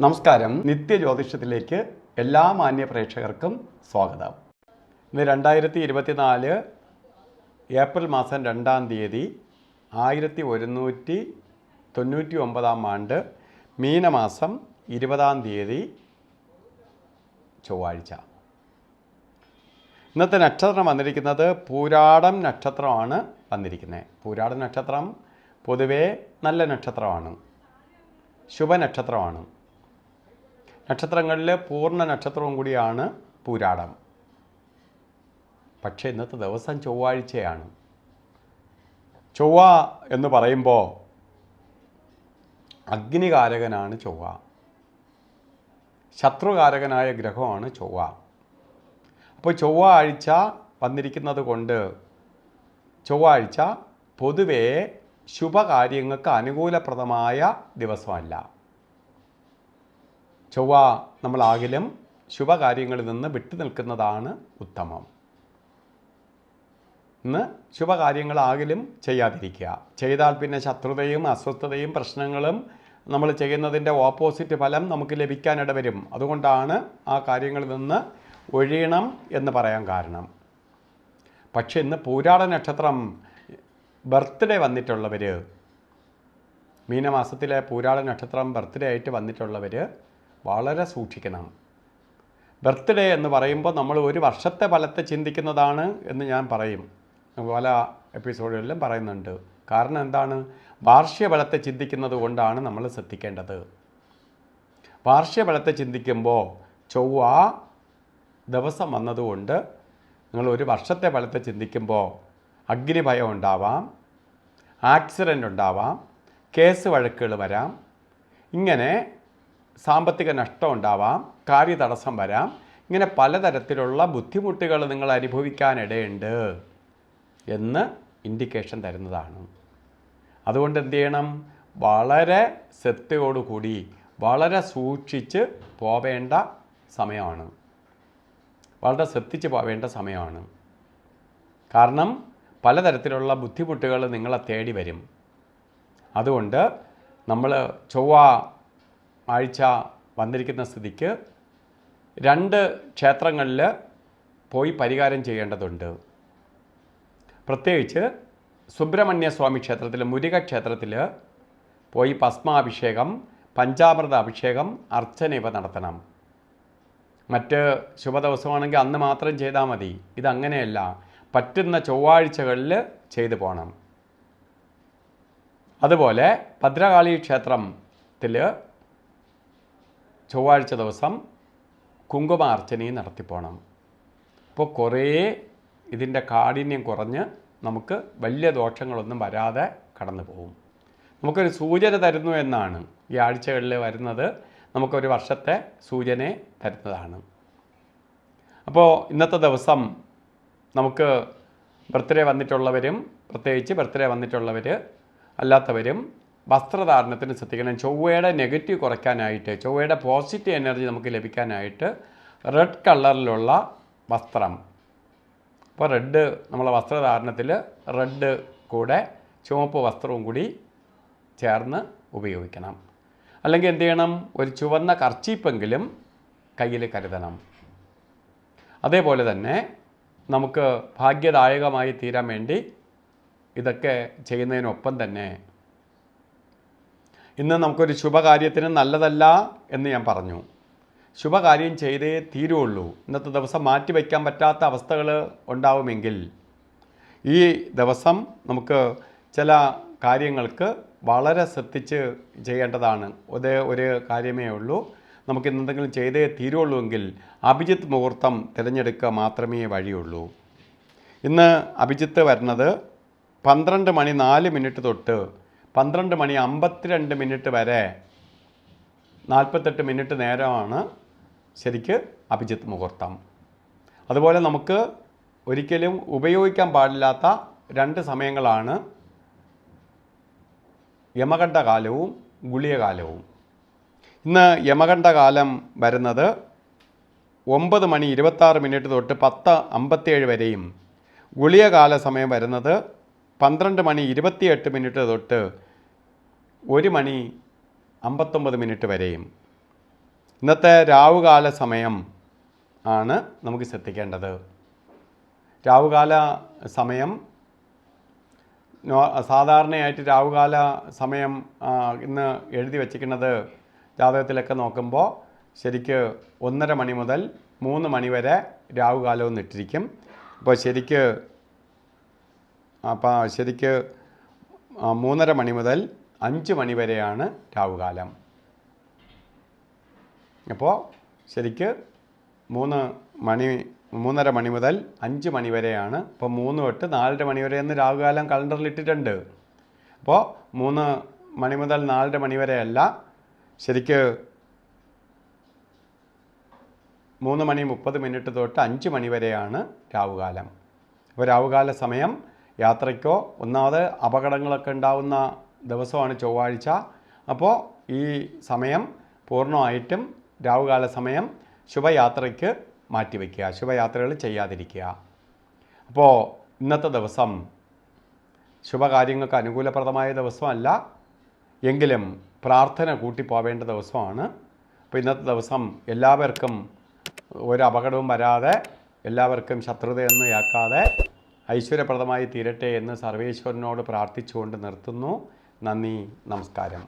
നമസ്കാരം. നിത്യജ്യോതിഷത്തിലേക്ക് എല്ലാ മാന്യ പ്രേക്ഷകർക്കും സ്വാഗതം. ഇന്ന് 2024 ഏപ്രിൽ മാസം 2-ാം തീയതി 1199 ആണ്ട് മീനമാസം 20-ാം തീയതി ചൊവ്വാഴ്ച. ഇന്നത്തെ നക്ഷത്രം വന്നിരിക്കുന്നത് പൂരാടം നക്ഷത്രമാണ് വന്നിരിക്കുന്നത്. പൂരാടം നക്ഷത്രം പൊതുവേ നല്ല നക്ഷത്രമാണ്, ശുഭനക്ഷത്രമാണ്. നക്ഷത്രങ്ങളിൽ പൂർണ്ണ നക്ഷത്രവും കൂടിയാണ് പൂരാടം. പക്ഷേ ഇന്നത്തെ ദിവസം ചൊവ്വാഴ്ചയാണ്. ചൊവ്വ എന്ന് പറയുമ്പോൾ അഗ്നികാരകനാണ് ചൊവ്വ, ശത്രുകാരകനായ ഗ്രഹമാണ് ചൊവ്വ. അപ്പോൾ ചൊവ്വാഴ്ച വന്നിരിക്കുന്നത് കൊണ്ട് ചൊവ്വാഴ്ച പൊതുവേ ശുഭകാര്യങ്ങൾക്ക് അനുകൂലപ്രദമായ ദിവസമല്ല. ചൊവ്വ നമ്മളാകിലും ശുഭകാര്യങ്ങളിൽ നിന്ന് വിട്ടു നിൽക്കുന്നതാണ് ഉത്തമം. ഇന്ന് ശുഭകാര്യങ്ങളാകിലും ചെയ്യാതിരിക്കുക. ചെയ്താൽ പിന്നെ ശത്രുതയും അസ്വസ്ഥതയും പ്രശ്നങ്ങളും നമ്മൾ ചെയ്യുന്നതിൻ്റെ ഓപ്പോസിറ്റ് ഫലം നമുക്ക് ലഭിക്കാനിട വരും. അതുകൊണ്ടാണ് ആ കാര്യങ്ങളിൽ നിന്ന് ഒഴിയണം എന്ന് പറയാൻ കാരണം. പക്ഷെ ഇന്ന് പൂരാട നക്ഷത്രം ബർത്ത്ഡേ വന്നിട്ടുള്ളവർ, മീനമാസത്തിലെ പൂരാട നക്ഷത്രം ബർത്ത്ഡേ ആയിട്ട് വന്നിട്ടുള്ളവർ വളരെ സൂക്ഷിക്കണം. ബർത്ത്ഡേ എന്ന് പറയുമ്പോൾ നമ്മൾ ഒരു വർഷത്തെ ഫലത്തെ ചിന്തിക്കുന്നതാണ് എന്ന് ഞാൻ പറയും, പല എപ്പിസോഡുകളിലും പറയുന്നുണ്ട്. കാരണം എന്താണ്? വാർഷിക ഫലത്തെ ചിന്തിക്കുന്നത് കൊണ്ടാണ് നമ്മൾ ശ്രദ്ധിക്കേണ്ടത്. വാർഷിക ഫലത്തെ ചിന്തിക്കുമ്പോൾ ചൊവ്വ ദിവസം വന്നതുകൊണ്ട് നിങ്ങൾ ഒരു വർഷത്തെ ഫലത്തെ ചിന്തിക്കുമ്പോൾ അഗ്നിഭയം ഉണ്ടാവാം, ആക്സിഡൻ്റ് ഉണ്ടാവാം, കേസ് വഴക്കുകൾ വരാം, ഇങ്ങനെ സാമ്പത്തിക നഷ്ടം ഉണ്ടാവാം, കാര്യതടസ്സം വരാം. ഇങ്ങനെ പലതരത്തിലുള്ള ബുദ്ധിമുട്ടുകൾ നിങ്ങൾ അനുഭവിക്കാനിടയുണ്ട് എന്ന് ഇൻഡിക്കേഷൻ തരുന്നതാണ്. അതുകൊണ്ട് എന്ത് ചെയ്യണം? വളരെ ശ്രദ്ധയോടുകൂടി വളരെ സൂക്ഷിച്ച് പോവേണ്ട സമയമാണ്, വളരെ ശ്രദ്ധിച്ച് പോവേണ്ട സമയമാണ്. കാരണം പലതരത്തിലുള്ള ബുദ്ധിമുട്ടുകൾ നിങ്ങളെ തേടി വരും. അതുകൊണ്ട് നമ്മൾ ചൊവ്വ ആഴ്ച വന്നിരിക്കുന്ന സ്ഥിതിക്ക് 2 ക്ഷേത്രങ്ങളിൽ പോയി പരിഹാരം ചെയ്യേണ്ടതുണ്ട്. പ്രത്യേകിച്ച് സുബ്രഹ്മണ്യസ്വാമി ക്ഷേത്രത്തിൽ, മുരുക ക്ഷേത്രത്തിൽ പോയി ഭസ്മാഭിഷേകം, പഞ്ചാമൃത അഭിഷേകം, അർച്ചന ഇവ നടത്തണം. മറ്റ് ശുഭദിവസമാണെങ്കിൽ അന്ന് മാത്രം ചെയ്താൽ മതി. ഇതങ്ങനെയല്ല, പറ്റുന്ന ചൊവ്വാഴ്ചകളിൽ ചെയ്തു പോകണം. അതുപോലെ ഭദ്രകാളി ക്ഷേത്രത്തിൽ ചൊവ്വാഴ്ച ദിവസം കുങ്കുമ അർച്ചനയും നടത്തിപ്പോണം. അപ്പോൾ കുറേ ഇതിൻ്റെ കാഠിന്യം കുറഞ്ഞ് നമുക്ക് വലിയ ദോഷങ്ങളൊന്നും വരാതെ കടന്നു പോകും. നമുക്കൊരു സൂചന തരുന്നു എന്നാണ് ഈ ആഴ്ചകളിൽ വരുന്നത്. നമുക്കൊരു വർഷത്തെ സൂചന തരുന്നതാണ്. അപ്പോൾ ഇന്നത്തെ ദിവസം നമുക്ക് ബർത്ത്ഡേ വന്നിട്ടുള്ളവരും, പ്രത്യേകിച്ച് ബർത്ത്ഡേ വന്നിട്ടുള്ളവർ അല്ലാത്തവരും വസ്ത്രധാരണത്തിന് ശ്രദ്ധിക്കണം. ചൊവ്വയുടെ നെഗറ്റീവ് കുറയ്ക്കാനായിട്ട്, ചൊവ്വയുടെ പോസിറ്റീവ് എനർജി നമുക്ക് ലഭിക്കാനായിട്ട് റെഡ് കളറിലുള്ള വസ്ത്രം, അപ്പോൾ റെഡ് നമ്മളെ വസ്ത്രധാരണത്തിൽ റെഡ് കൂടെ ചുവപ്പ് വസ്ത്രവും കൂടി ചേർന്ന് ഉപയോഗിക്കണം. അല്ലെങ്കിൽ എന്ത് ചെയ്യണം? ഒരു ചുവന്ന കർച്ചീപ്പെങ്കിലും കയ്യിൽ കരുതണം. അതേപോലെ തന്നെ നമുക്ക് ഭാഗ്യദായകമായി തീരാൻ വേണ്ടി ഇതൊക്കെ ചെയ്യുന്നതിനൊപ്പം തന്നെ ഇന്ന് നമുക്കൊരു ശുഭകാര്യത്തിന് നല്ലതല്ല എന്ന് ഞാൻ പറഞ്ഞു. ശുഭകാര്യം ചെയ്തേ തീരുള്ളൂ. ഇന്നത്തെ ദിവസം മാറ്റി വയ്ക്കാൻ പറ്റാത്ത അവസ്ഥകൾ ഉണ്ടാവുമെങ്കിൽ ഈ ദിവസം നമുക്ക് ചില കാര്യങ്ങൾക്ക് വളരെ ശ്രദ്ധിച്ച് ചെയ്യേണ്ടതാണ്. ഒരു കാര്യമേ ഉള്ളൂ, നമുക്ക് എന്തെങ്കിലും ചെയ്തേ തീരുള്ളൂ എങ്കിൽ അഭിജിത്ത് മുഹൂർത്തം തിരഞ്ഞെടുക്കുക മാത്രമേ വഴിയുള്ളൂ. ഇന്ന് അഭിജിത്ത് വരുന്നത് 12:04 തൊട്ട് 12:52 വരെ 48 മിനിറ്റ് നേരമാണ് ശരിക്ക് അഭിജിത്ത് മുഹൂർത്തം. അതുപോലെ നമുക്ക് ഒരിക്കലും ഉപയോഗിക്കാൻ പാടില്ലാത്ത 2 സമയങ്ങളാണ് യമകണ്ഠകാലവും ഗുളികകാലവും. ഇന്ന് യമകണ്ഠകാലം വരുന്നത് 9:26 തൊട്ട് 10:57 വരെയും ഗുളികകാല സമയം വരുന്നത് 12:28 തൊട്ട് 1:59 വരെയും. ഇന്നത്തെ രാവുകാല സമയം ആണ് നമുക്ക് ശ്രദ്ധിക്കേണ്ടത്. രാവുകാല സമയം സാധാരണയായിട്ട് രാവുകാല സമയം ഇന്ന് എഴുതി വച്ചിരിക്കുന്നത് ജാതകത്തിലൊക്കെ നോക്കുമ്പോൾ ശരിക്ക് 1:30 മണി മുതൽ 3 മണി വരെ രാവുകാലവും ഇട്ടിരിക്കും. അപ്പോൾ ശരിക്ക് 3:30 മണി മുതൽ 5 മണി വരെയാണ് രാവുകാലം. അപ്പോൾ ശരിക്ക് 3:30 മണി മുതൽ 5 മണി വരെയാണ്. ഇപ്പോൾ 3 തൊട്ട് 4:30 മണി വരെ എന്ന് രാവുകാലം കലണ്ടറിൽ ഇട്ടിട്ടുണ്ട്. അപ്പോൾ 3 മണി മുതൽ 4:30 മണി വരെയല്ല, ശരിക്ക് 3 മണി 30 മിനിറ്റ് തൊട്ട് 5 മണി വരെയാണ് രാവുകാലം. അപ്പോൾ രാവുകാല സമയം യാത്രയ്ക്കോ ഒന്നാമത് അപകടങ്ങളൊക്കെ ഉണ്ടാവുന്ന ദിവസമാണ് ചൊവ്വാഴ്ച. അപ്പോൾ ഈ സമയം പൂർണ്ണമായിട്ടും രാവുകാല സമയം ശുഭയാത്രയ്ക്ക് മാറ്റിവെക്കുക, ശുഭയാത്രകൾ ചെയ്യാതിരിക്കുക. അപ്പോൾ ഇന്നത്തെ ദിവസം ശുഭകാര്യങ്ങൾക്ക് അനുകൂലപ്രദമായ ദിവസമല്ല, എങ്കിലും പ്രാർത്ഥന കൂട്ടി പോവേണ്ട ദിവസമാണ്. അപ്പോൾ ഇന്നത്തെ ദിവസം എല്ലാവർക്കും ഒരു അപകടവും വരാതെ, എല്ലാവർക്കും ശത്രുതയൊന്നും ഏൽക്കാതെ ഐശ്വര്യപ്രദമായി തീരട്ടെ എന്ന് സർവേശ്വരനോട് പ്രാർത്ഥിച്ചുകൊണ്ട് നിർത്തുന്നു. നന്ദി, നമസ്കാരം.